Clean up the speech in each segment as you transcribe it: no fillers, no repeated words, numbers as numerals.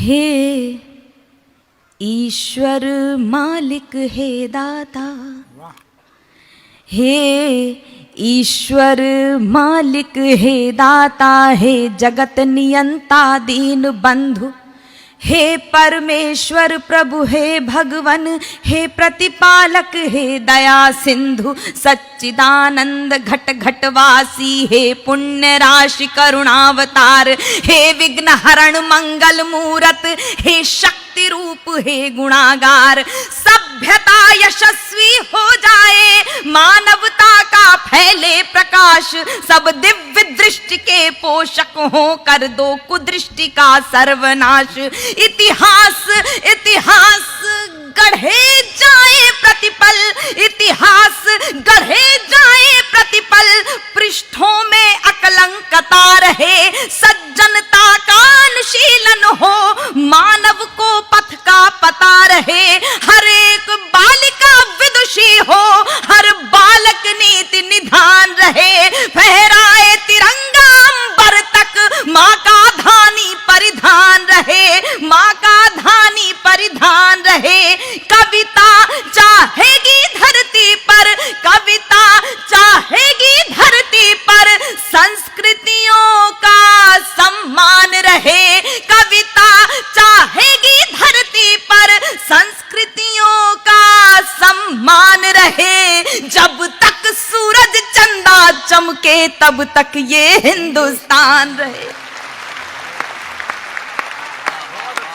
हे ईश्वर मालिक हे दाता, हे ईश्वर मालिक हे दाता, हे जगत नियंता दीन बंधु, हे परमेश्वर प्रभु हे भगवन, हे प्रतिपालक हे दया सिंधु, सच्चिदानंद घट घटवासी, हे पुण्य राशि करुणावतार, हे विघ्न हरण मंगल मूरत, हे शक्ति रूप हे गुणागार। सभ्यता यशस्वी हो जाए, मानवता का फैले प्रकाश, सब दिव्य दृष्टि के पोषक हो, कर दो कुदृष्टि का सर्वनाश। इतिहास इतिहास गढ़े जाए प्रतिपल, इतिहास गढ़े जाए प्रतिपल, पृष्ठों में अकलंकता रहे, सज्जनता का अनुशीलन हो, मानव को पथ का पता रहे, हर एक बालिका विदुषी हो, हर बालक नीति निधान रहे, फहराए तिरंगा अंबर तक, माँ का धानी परिधान रहे, माँ का धानी परिधान रहे। कविता चाहेगी धरती पर, कविता चाहेगी धरती पर, संस्कृतियों का सम्मान रहे, कविता चाहेगी धरती पर, संस्कृतियों का सम्मान रहे। जब तक सूरज चंदा चमके तब तक ये हिंदुस्तान रहे।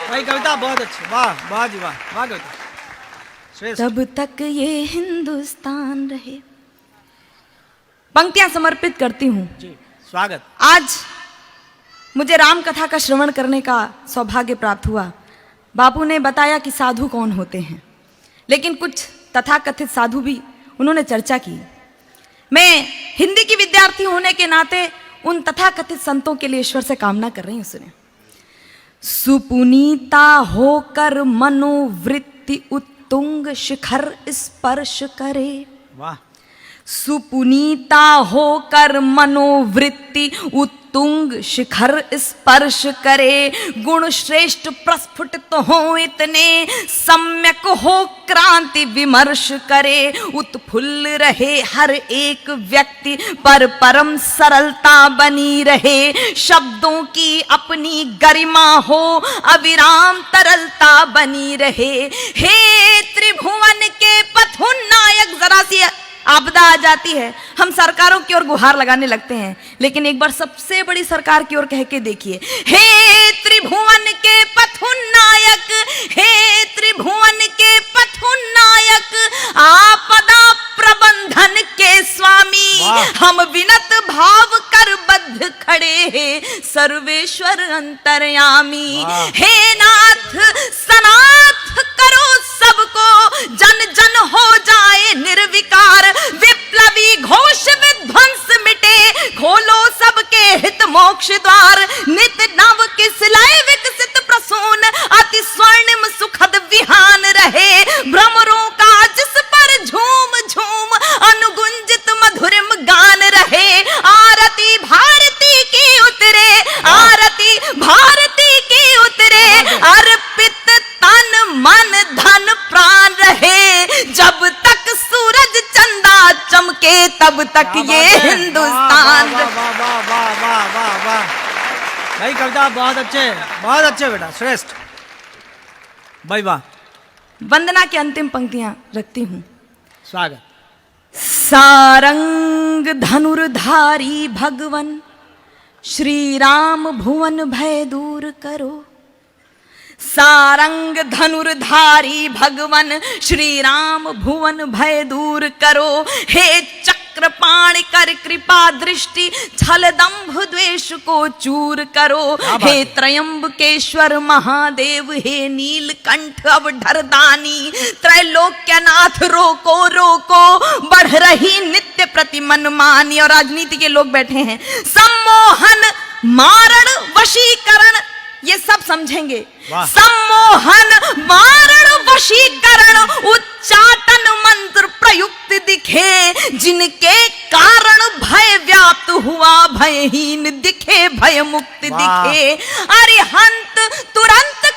भाई कविता बहुत अच्छी, वाह वाह जी वाह, वाह कविता श्रेष्ठ। तब तक ये हिंदुस्तान रहे। पंक्तियां समर्पित करती हूँ जी, स्वागत। आज मुझे राम कथा का श्रवण करने का सौभाग्य प्राप्त हुआ। बापू ने बताया कि साधु कौन होते हैं, लेकिन कुछ तथाकथित साधु भी उन्होंने चर्चा की। मैं हिंदी की विद्यार्थी होने के नाते उन तथाकथित संतों के लिए ईश्वर से कामना कर रही हूँ। सुने। सुपुनीता होकर मनोवृत्ति उत्तुंग शिखर स्पर्श करे, वाह। सुपुनीता होकर मनोवृत्ति उत्तुंग शिखर स्पर्श करे, गुण श्रेष्ठ प्रस्फुटित हो इतने, सम्यक हो क्रांति विमर्श करे, उत्फुल्ल रहे हर एक व्यक्ति पर परम सरलता बनी रहे, शब्दों की अपनी गरिमा हो अविराम तरलता बनी रहे। हे त्रिभुवन के पथुनायक, जरा सी आपदा आ जाती है, हम सरकारों की ओर गुहार लगाने लगते हैं, लेकिन एक बार सबसे बड़ी सरकार की ओर कह के देखिए, हे त्रिभुवन के पथुनायक, हे त्रिभुवन के पथुनायक, आपदा प्रबंधन के स्वामी, हम विनत भाव कर बद्ध खड़े हैं, सर्वेश्वर अंतर्यामी। हे नाथ सनाथ करो सबको, जन जन हो जाए निर्विकार, विप्लवी घोष विध्वंस मिटे, खोलो सबके हित मोक्ष द्वार, नित नव किस लय विकसित प्रसून, अति स्वर्णिम सुखद विहान रहे, भ्रमरों का जिस पर झूम झूम अनुगुंजित मधुरिम गान रहे, आरती भारती की उतरे, आरती भारती की उतरे, अर्पित तन मन धन प्राण रहे, जब तक सूरज चंदा चमके तब तक ये हिंदुस्तान। वाह वाह वाह वाह वाह वाह, भाई कविता बहुत अच्छे बेटा, श्रेष्ठ भाई, वाह। वंदना की अंतिम पंक्तियां रखती हूं। स्वागत। सारंग धनुर्धारी भगवन, श्री राम भुवन भय दूर करो, सारंग धनुर्धारी भगवन, श्री राम भुवन भय दूर करो, हे चक्रपाणि कर कृपा दृष्टि, छल दंभ द्वेष को चूर करो, हे त्रयंबकेश्वर महादेव, हे नीलकंठ अवधरदानी, त्रैलोक्यनाथ रोको रोको, बढ़ रही नित्य प्रति मनमानी। और राजनीति के लोग बैठे हैं, सम्मोहन मारण वशीकरण, ये सब समझेंगे। सम्मोहन मारण वशीकरण, उच्चाटन मंत्र प्रयुक्त दिखे, जिनके कारण भय व्याप्त हुआ भयहीन दिखे, भय मुक्त दिखे, अरिहंत तुरंत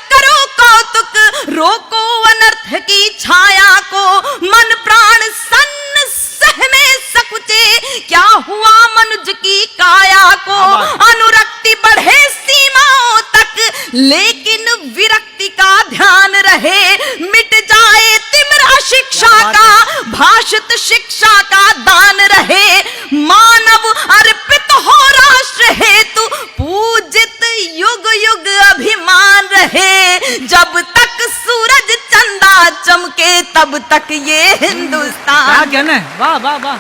लेकिन विरक्ति का ध्यान रहे, मिट जाए तिमिर शिक्षा का, भाषित शिक्षा का दान रहे, मानव अर्पित हो राष्ट्र हेतु, पूजित युग युग अभिमान रहे, जब तक सूरज चंदा चमके तब तक ये क्या हिंदुस्तान। कहना है, वाह वाह वाह।